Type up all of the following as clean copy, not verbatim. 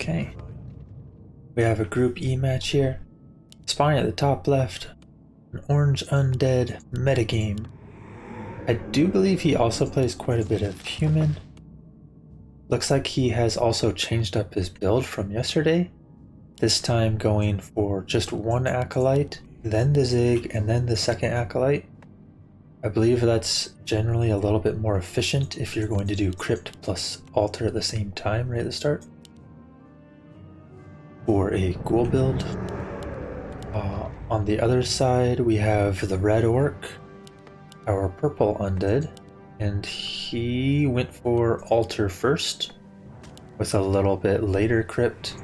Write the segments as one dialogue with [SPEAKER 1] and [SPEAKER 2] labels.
[SPEAKER 1] Okay. We have a Group E match here. Spawning at the top left, an orange Undead Metagame. I do believe he also plays quite a bit of human. Looks like he has also changed up his build from yesterday. This time going for just one Acolyte, then the Zig, and then the second Acolyte. I believe that's generally a little bit more efficient if you're going to do Crypt plus Altar at the same time right at the start. For a Ghoul build. On the other side we have TheRedOrc, our purple Undead, and he went for Altar first with a little bit later Crypt.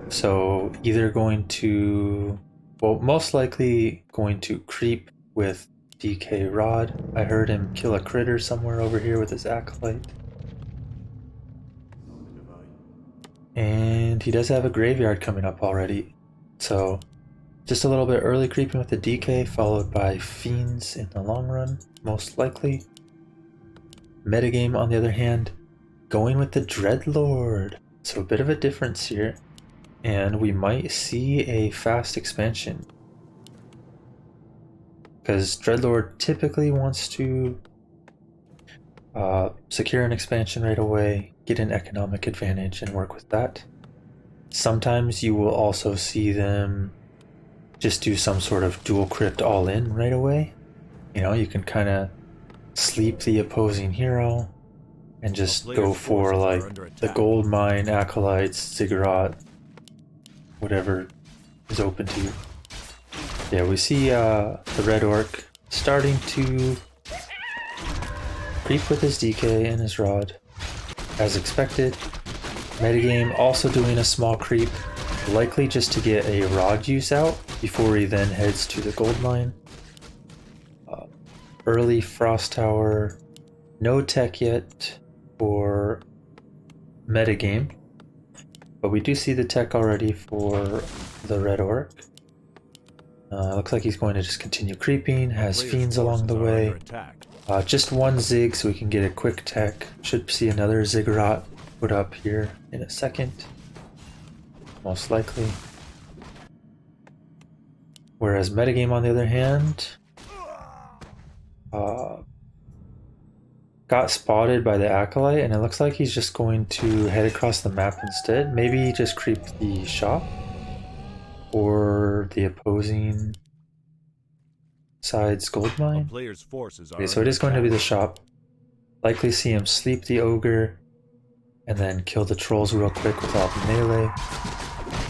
[SPEAKER 1] So either going to, well, most likely going to creep with DK Rod. I heard him kill a critter somewhere over here with his Acolyte. And he does have a graveyard coming up already. So just a little bit early creeping with the DK, followed by Fiends in the long run, most likely. Metagame, on the other hand, going with the Dreadlord. So a bit of a difference here. And we might see a fast expansion. Because Dreadlord typically wants to secure an expansion right away, get an economic advantage, and work with that. Sometimes you will also see them just do some sort of dual crypt all in right away. You know, you can kind of sleep the opposing hero and just go for like the gold mine, acolytes, ziggurat, whatever is open to you. Yeah, we see TheRedOrc starting to creep with his DK and his rod, as expected. Metagame also doing a small creep, likely just to get a rod use out before he then heads to the gold mine. Early Frost Tower, no tech yet for Metagame, but we do see the tech already for TheRedOrc. Looks like he's going to just continue creeping, has Fiends along the way. Just one Zig so we can get a quick tech. Should see another Ziggurat put up here in a second, most likely. Whereas Metagame, on the other hand, got spotted by the Acolyte, and it looks like he's just going to head across the map instead. Maybe just creep the shop or the opposing side's gold mine. Okay, so it is going to be the shop. Likely see him sleep the ogre and then kill the trolls real quick without melee.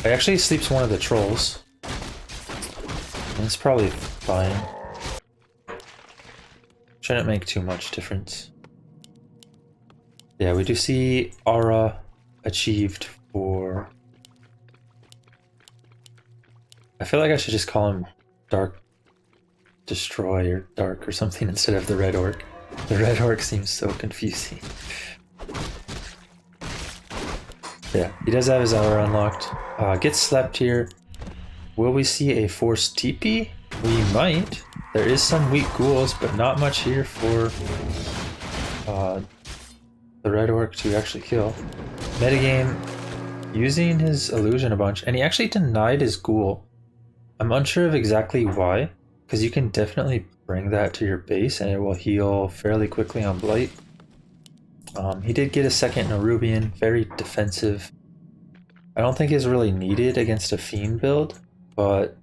[SPEAKER 1] He actually sleeps one of the trolls, and it's probably fine. Shouldn't make too much difference. Yeah, we do see aura achieved for... I feel like I should just call him Dark Destroy or Dark or something instead of TheRedOrc. TheRedOrc seems so confusing. Yeah, he does have his aura unlocked. Gets slept here. Will we see a forced TP? We might. There is some weak ghouls, but not much here for TheRedOrc to actually kill. Metagame using his illusion a bunch, and he actually denied his ghoul. I'm unsure of exactly why, because you can definitely bring that to your base and it will heal fairly quickly on Blight. He did get a second Nerubian, very defensive. I don't think is really needed against a Fiend build, but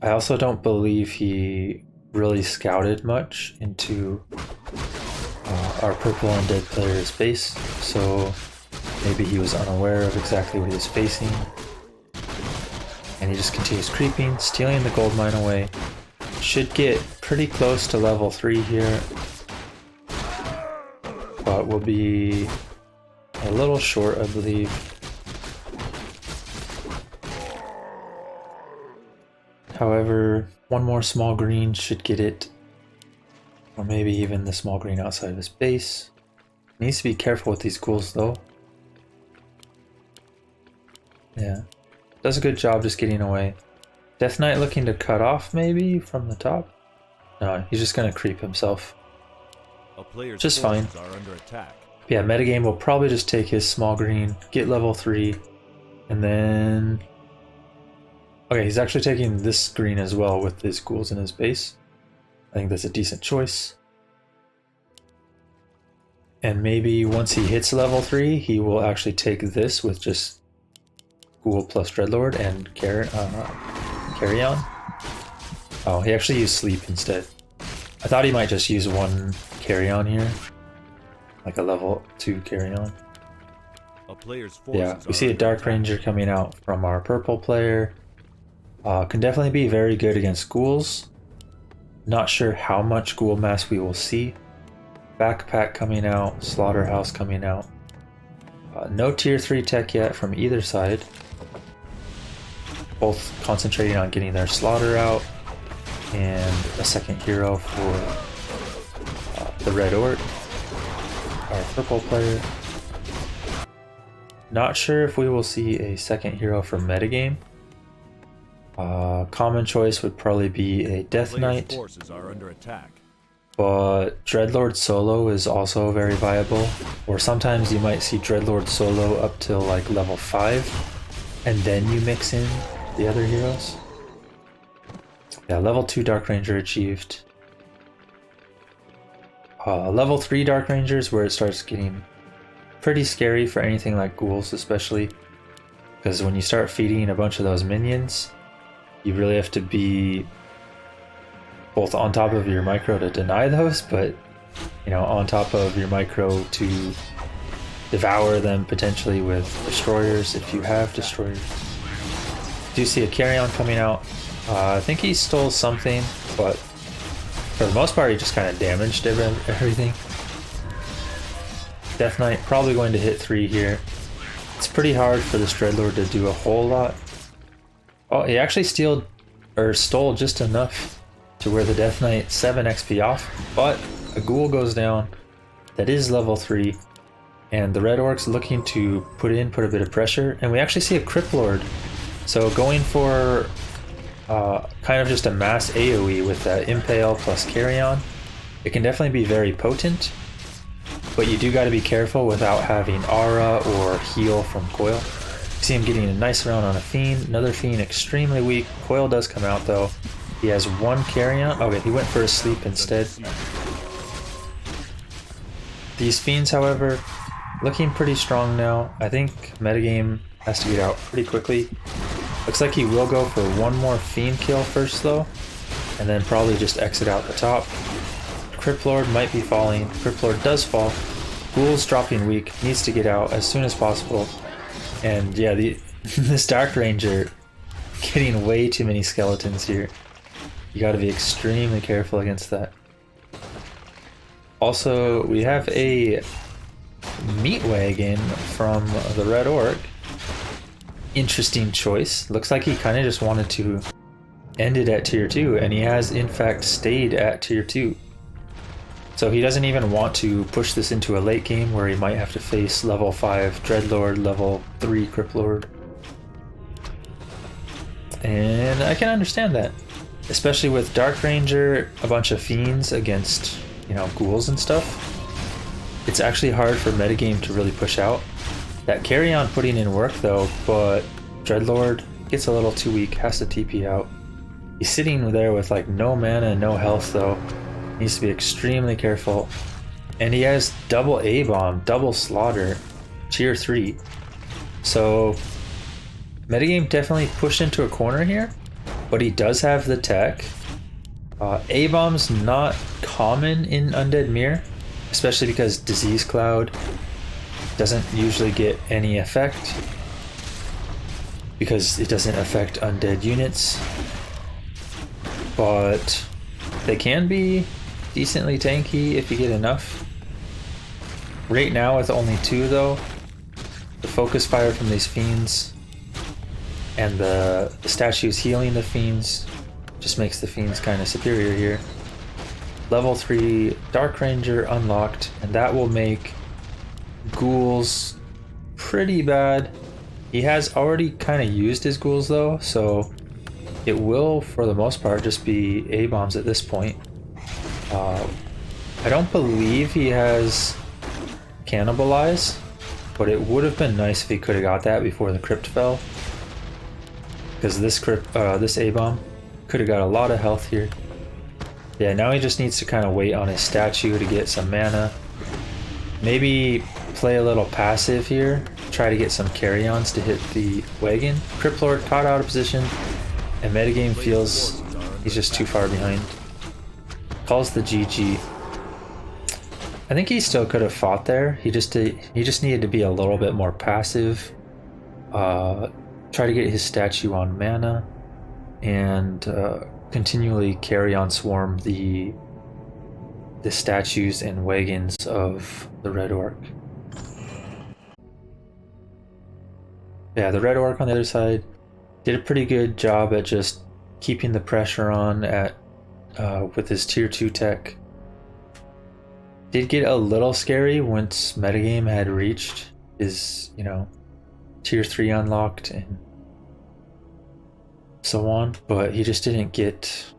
[SPEAKER 1] I also don't believe he really scouted much into our purple undead player's base, so maybe he was unaware of exactly what he was facing. And he just continues creeping, stealing the gold mine away. Should get pretty close to level 3 here, but will be a little short, I believe. However, one more small green should get it, or maybe even the small green outside of his base. Needs to be careful with these ghouls though. Yeah, does a good job just getting away. Death Knight looking to cut off maybe from the top. No, he's just gonna creep himself. Just fine. Yeah, metagame will probably just take his small green, get level 3, and then... Okay, he's actually taking this green as well with his ghouls in his base. I think that's a decent choice. And maybe once he hits level 3, he will actually take this with just Ghoul plus Dreadlord and carry on. Oh, he actually used Sleep instead. I thought he might just use one carry on here. Like a level 2 carry on. Yeah, we see a Dark Ranger coming out from our purple player. Can definitely be very good against ghouls. Not sure how much ghoul mass we will see. Backpack coming out, Slaughterhouse coming out. No tier 3 tech yet from either side. Both concentrating on getting their slaughter out. And a second hero for the Red Orc, our purple player. Not sure if we will see a second hero for metagame. Common choice would probably be a Death Knight.
[SPEAKER 2] Forces are under attack.
[SPEAKER 1] But Dreadlord solo is also very viable, or sometimes you might see Dreadlord solo up till like level 5, and then you mix in the other heroes. Yeah, level 2 Dark Ranger achieved. Level 3 Dark Ranger is where it starts getting pretty scary for anything like ghouls especially, because when you start feeding a bunch of those minions, you really have to be both on top of your micro to deny those, but you know, on top of your micro to devour them potentially with destroyers if you have destroyers. Do see a carry-on coming out. I think he stole something, but for the most part he just kind of damaged everything. Death Knight probably going to hit 3 here. It's pretty hard for this Dreadlord to do a whole lot. Oh, he actually stole just enough to where the Death Knight 7 XP off, but a ghoul goes down that is level 3, and the Red Orc's looking to put a bit of pressure, and we actually see a Crypt Lord. So going for kind of just a mass AoE with that Impale plus Carry On, it can definitely be very potent, but you do got to be careful without having Aura or heal from Coil. See him getting a nice round on a Fiend, another Fiend extremely weak. Coil does come out though. He has 1 carry-on. Okay, he went for a Sleep instead. These Fiends, however, looking pretty strong now. I think metagame has to get out pretty quickly. Looks like he will go for one more Fiend kill first though, and then probably just exit out the top. Crypt Lord might be falling. Crypt Lord does fall. Ghoul's dropping weak, needs to get out as soon as possible. And yeah, this Dark Ranger getting way too many skeletons here. You gotta be extremely careful against that. Also, we have a Meat Wagon from the Red Orc. Interesting choice. Looks like he kind of just wanted to end it at tier 2, and he has in fact stayed at tier 2. So he doesn't even want to push this into a late game where he might have to face level 5 Dreadlord, level 3 Crypt Lord. And I can understand that. Especially with Dark Ranger, a bunch of Fiends against, you know, ghouls and stuff. It's actually hard for metagame to really push out. That carry on putting in work though, but Dreadlord gets a little too weak, has to TP out. He's sitting there with like no mana and no health though. Needs to be extremely careful. And he has double A-bomb, double slaughter, tier 3. So metagame definitely pushed into a corner here, but he does have the tech. A-bomb's not common in Undead Mirror, especially because Disease Cloud doesn't usually get any effect because it doesn't affect undead units, but they can be decently tanky if you get enough. Right now with only 2 though, the focus fire from these Fiends and the statues healing the Fiends just makes the Fiends kind of superior here. Level 3 Dark Ranger unlocked, and that will make ghouls pretty bad. He has already kind of used his ghouls though, so it will for the most part just be A-bombs at this point. I don't believe he has... cannibalize, but it would have been nice if he could have got that before the crypt fell. Because this A-bomb could have got a lot of health here. Yeah, now he just needs to kind of wait on his statue to get some mana. Maybe play a little passive here. Try to get some carry-ons to hit the wagon. Crypt Lord caught out of position, and Metagame feels he's just too far behind. Calls the GG. I think he still could have fought there. He just needed to be a little bit more passive. Try to get his statue on mana, and continually carry on swarm the statues and wagons of the Red Orc. Yeah, the Red Orc on the other side did a pretty good job at just keeping the pressure on at with his tier 2 tech. Did get a little scary once Metagame had reached his, tier 3 unlocked and so on, but he just didn't get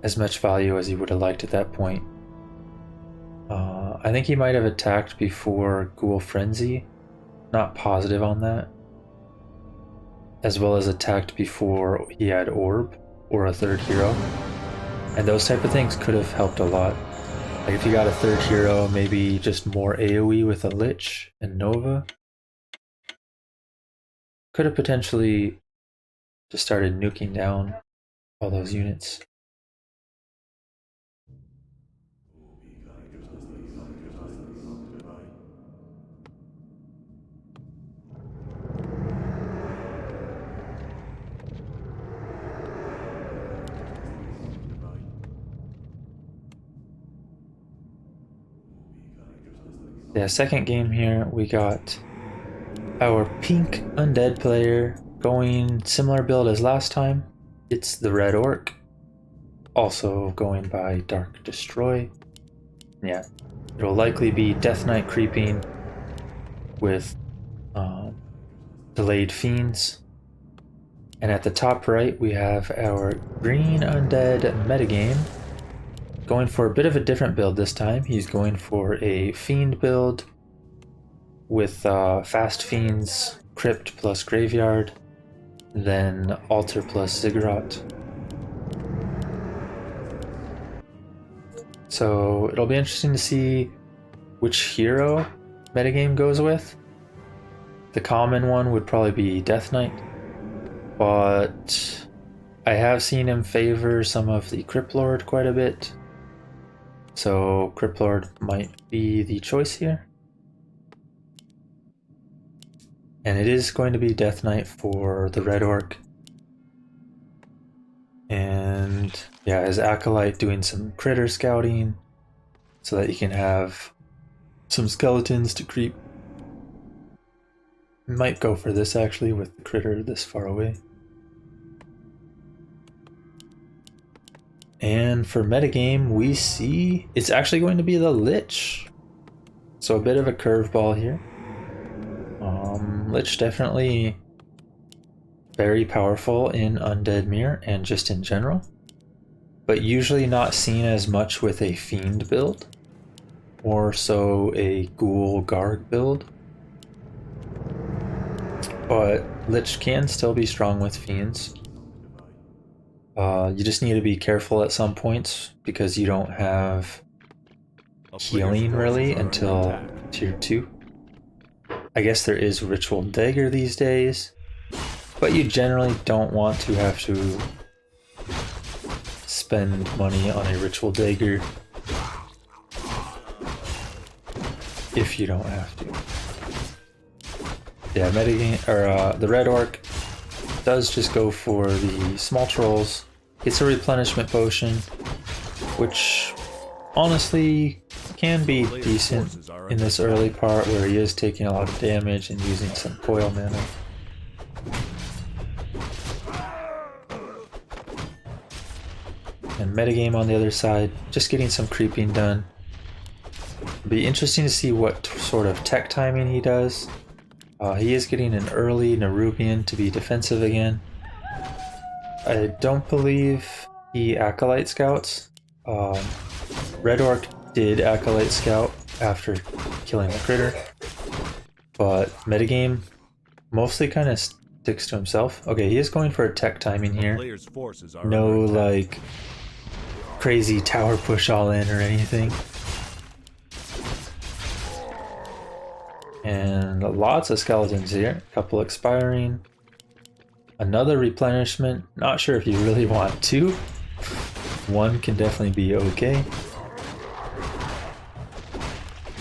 [SPEAKER 1] as much value as he would have liked at that point. I think he might have attacked before Ghoul Frenzy, not positive on that, as well as attacked before he had Orb or a third hero, and those type of things could have helped a lot. Like if you got a third hero, maybe just more AoE with a Lich and Nova, could have potentially just started nuking down all those units. Yeah, second game here, we got our pink Undead player going similar build as last time. It's the Red Orc, also going by Dark Destroy. Yeah, it'll likely be Death Knight creeping with delayed fiends. And at the top right, we have our green Undead Metagame, going for a bit of a different build this time. He's going for a Fiend build with Fast Fiends, Crypt plus Graveyard, then Altar plus Ziggurat. So it'll be interesting to see which hero Metagame goes with. The common one would probably be Death Knight, but I have seen him favor some of the Crypt Lord quite a bit. So Crypt Lord might be the choice here. And it is going to be Death Knight for the Red Orc. And yeah, his Acolyte doing some critter scouting so that he can have some skeletons to creep. Might go for this actually with the critter this far away. And for metagame, we see it's actually going to be the Lich. So a bit of a curveball here. Lich definitely very powerful in Undead Mirror and just in general, but usually not seen as much with a Fiend build, or so a Ghoul Garg build. But Lich can still be strong with Fiends. You just need to be careful at some points because you don't have healing really until tier 2. I guess there is Ritual Dagger these days, but you generally don't want to have to spend money on a Ritual Dagger if you don't have to. Yeah, metagame, or the Red Orc does just go for the small trolls. It's a replenishment potion, which honestly can be decent in this early part where he is taking a lot of damage and using some coil mana. And metagame on the other side, just getting some creeping done. It'll be interesting to see what sort of tech timing he does. He is getting an early Nerubian to be defensive again. I don't believe he Acolyte scouts. Red Orc did Acolyte scout after killing the critter. But metagame mostly kind of sticks to himself. Okay, he is going for a tech timing here. No like crazy tower push all in or anything. And lots of skeletons here. A couple expiring. Another replenishment. Not sure if you really want two. One can definitely be okay.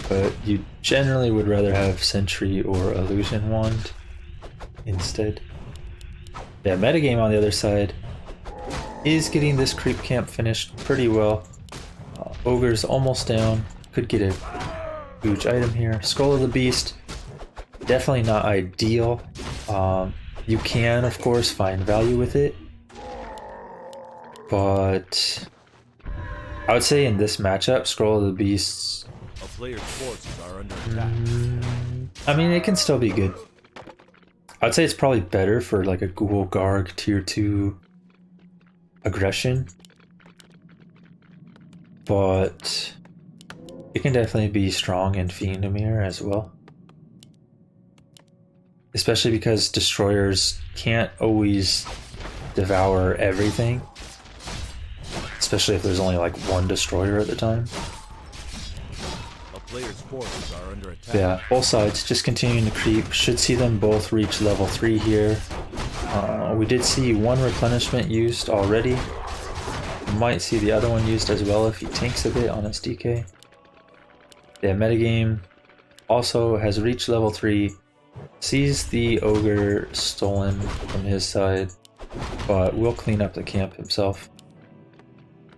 [SPEAKER 1] But you generally would rather have Sentry or Illusion Wand instead. Yeah, metagame on the other side is getting this creep camp finished pretty well. Ogre's almost down. Could get a huge item here. Skull of the Beast. Definitely not ideal. You can, of course, find value with it. But I would say in this matchup, Scroll of the Beasts...
[SPEAKER 2] Player's forces are under attack.
[SPEAKER 1] I mean, it can still be good. I'd say it's probably better for like a Ghoul Garg tier 2 aggression. But it can definitely be strong in Fiendamir as well. Especially because destroyers can't always devour everything. Especially if there's only like one destroyer at the time.
[SPEAKER 2] Player's forces are under attack.
[SPEAKER 1] Yeah, both sides just continuing to creep. Should see them both reach level 3 here. We did see one replenishment used already. Might see the other one used as well if he tanks a bit on his DK. Yeah, metagame also has reached level 3. Sees the ogre stolen from his side, but will clean up the camp himself.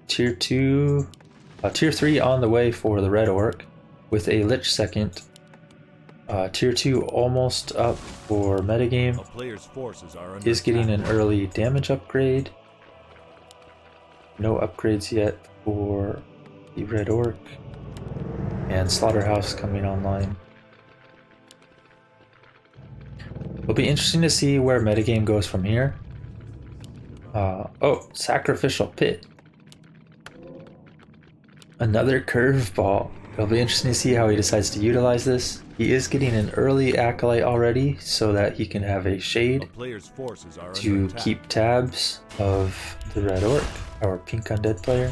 [SPEAKER 1] Tier 2, Tier 3 on the way for the Red Orc. With a Lich second. Tier 2 almost up for metagame. Is getting an early damage upgrade. No upgrades yet for the Red Orc. And Slaughterhouse coming online. It'll be interesting to see where metagame goes from here. Oh, Sacrificial Pit. Another curveball. It'll be interesting to see how he decides to utilize this. He is getting an early Acolyte already so that he can have a Shade to keep tabs of the Red Orc, our pink Undead player.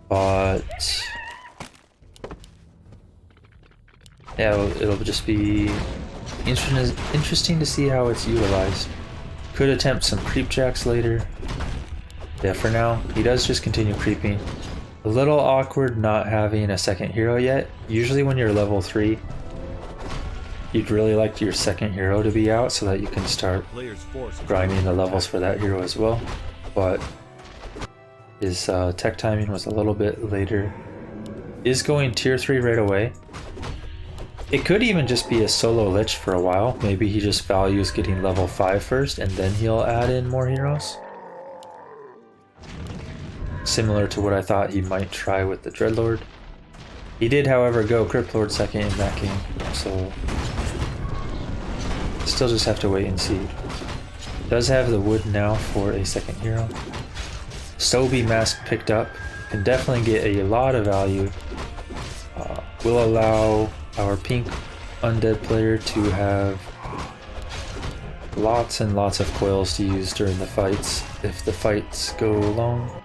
[SPEAKER 1] But yeah, it'll just be interesting to see how it's utilized. Could attempt some creep jacks later. Yeah, for now, he does just continue creeping. A little awkward not having a second hero yet. Usually when you're level 3, you'd really like your second hero to be out so that you can start grinding the levels for that hero as well. But his tech timing was a little bit later. Is going tier 3 right away. It could even just be a solo Lich for a while. Maybe he just values getting level 5 first and then he'll add in more heroes. Similar to what I thought he might try with the Dreadlord. He did, however, go Cryptlord second in that game, so still just have to wait and see. Does have the wood now for a second hero. Sobi Mask picked up, can definitely get a lot of value. Will allow our pink Undead player to have lots and lots of coils to use during the fights, if the fights go long.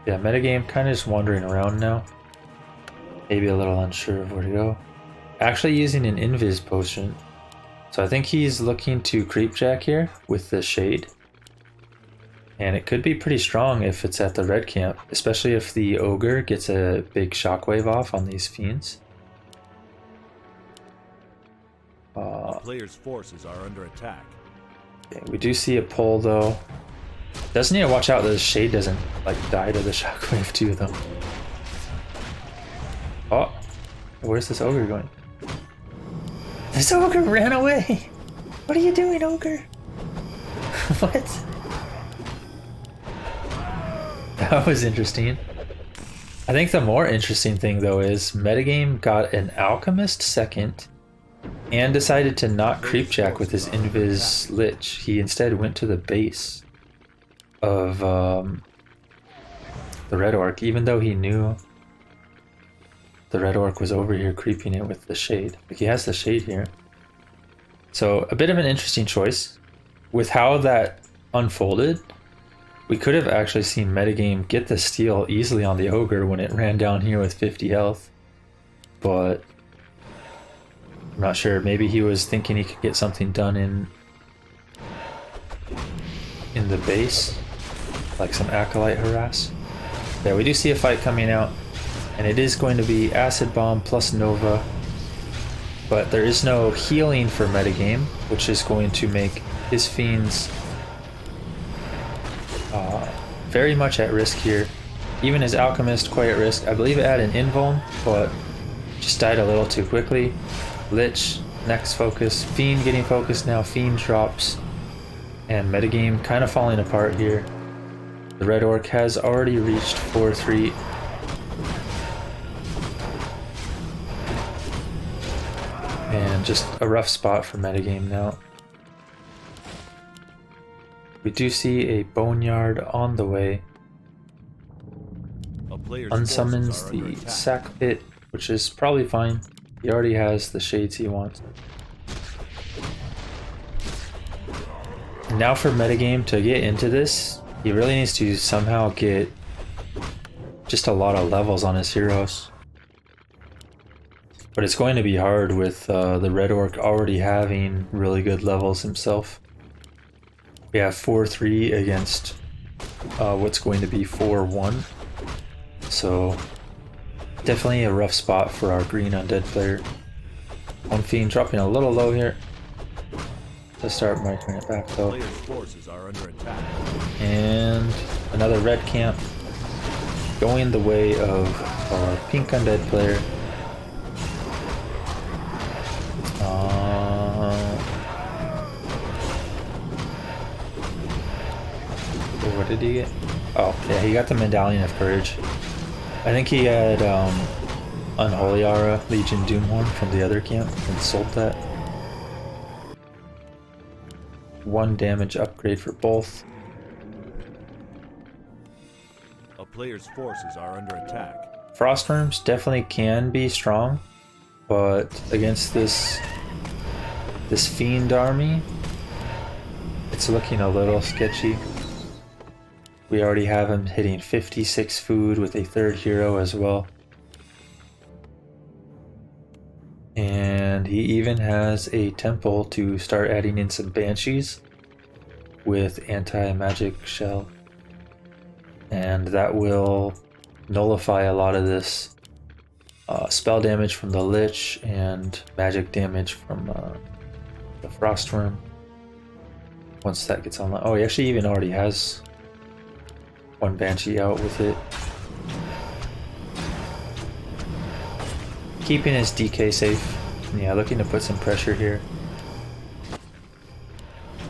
[SPEAKER 1] Yeah, metagame kind of just wandering around now. Maybe a little unsure of where to go. Actually using an Invis potion. So I think he's looking to creepjack here with the Shade. And it could be pretty strong if it's at the red camp, especially if the Ogre gets a big shockwave off on these Fiends.
[SPEAKER 2] Player's forces are under attack.
[SPEAKER 1] Okay, we do see a pull though. Does need to watch out that the Shade doesn't like die to the shockwave too though. Oh, where's this Ogre going? This Ogre ran away! What are you doing, Ogre? What? That was interesting. I think the more interesting thing though is metagame got an Alchemist second and decided to not creepjack with his Invis Lich. He instead went to the base of the Red Orc, even though he knew the Red Orc was over here creeping it with the shade. Like, he has the shade here. So a bit of an interesting choice. With how that unfolded, we could have actually seen Metagame get the steal easily on the Ogre when it ran down here with 50 health. But I'm not sure. Maybe he was thinking he could get something done in the base, like some Acolyte harass. Yeah, we do see a fight coming out, and it is going to be Acid Bomb plus Nova, but there is no healing for Metagame, which is going to make his Fiends very much at risk here. Even his Alchemist quite at risk. I believe it had an invuln, but just died a little too quickly. Lich, next focus. Fiend getting focused now. Fiend drops. And Metagame kind of falling apart here. The Red Orc has already reached 4-3. And just a rough spot for Metagame now. We do see a Boneyard on the way. Unsummons the Sack Pit, which is probably fine. He already has the shades he wants. Now for Metagame to get into this, he really needs to somehow get just a lot of levels on his heroes. But it's going to be hard with the Red Orc already having really good levels himself. We have 4-3 against what's going to be 4-1. So definitely a rough spot for our green Undead player. One Fiend dropping a little low here. To start marking it back though. And another red camp going the way of our pink Undead player. What did he get? Oh, yeah, he got the Medallion of Courage. I think he had Unholy Aura, Legion Doomhorn from the other camp and sold that. 1 damage upgrade for both.
[SPEAKER 2] A player's forces are under attack.
[SPEAKER 1] Frostworms definitely can be strong, but against this Fiend army, it's looking a little sketchy. We already have him hitting 56 food with a 3rd hero as well. And he even has a temple to start adding in some banshees with anti-magic shell. And that will nullify a lot of this spell damage from the Lich and magic damage from the Frostworm. Once that gets online. Oh, he actually even already has 1 Banshee out with it. Keeping his DK safe. Yeah, looking to put some pressure here.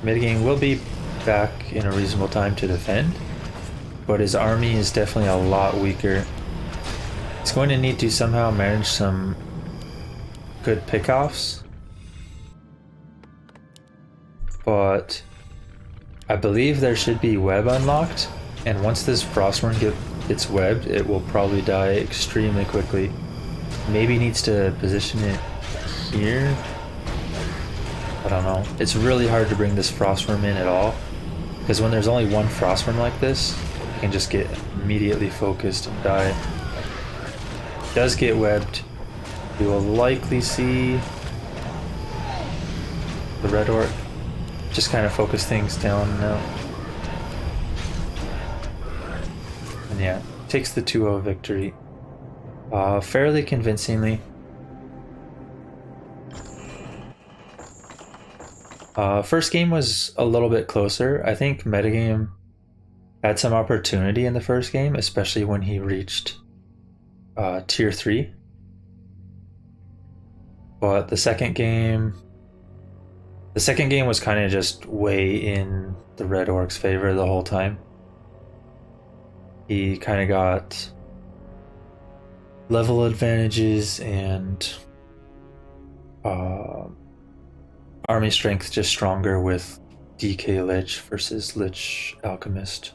[SPEAKER 1] Metagame will be back in a reasonable time to defend, but his army is definitely a lot weaker. He's going to need to somehow manage some good pickoffs, but I believe there should be web unlocked, and once this Frostworm gets webbed, it will probably die extremely quickly. Maybe needs to position it here. I don't know. It's really hard to bring this Frostworm in at all, because when there's only 1 Frostworm like this, it can just get immediately focused and die. Does get webbed. We will likely see the Red Orc just kind of focus things down now. And yeah, takes the 2-0 victory. Fairly convincingly. First game was a little bit closer. I think Metagame had some opportunity in the first game, especially when he reached tier 3. But the second game was kind of just way in the Red Orc's favor the whole time. He kind of got level advantages and army strength just stronger with DK Lich versus Lich Alchemist.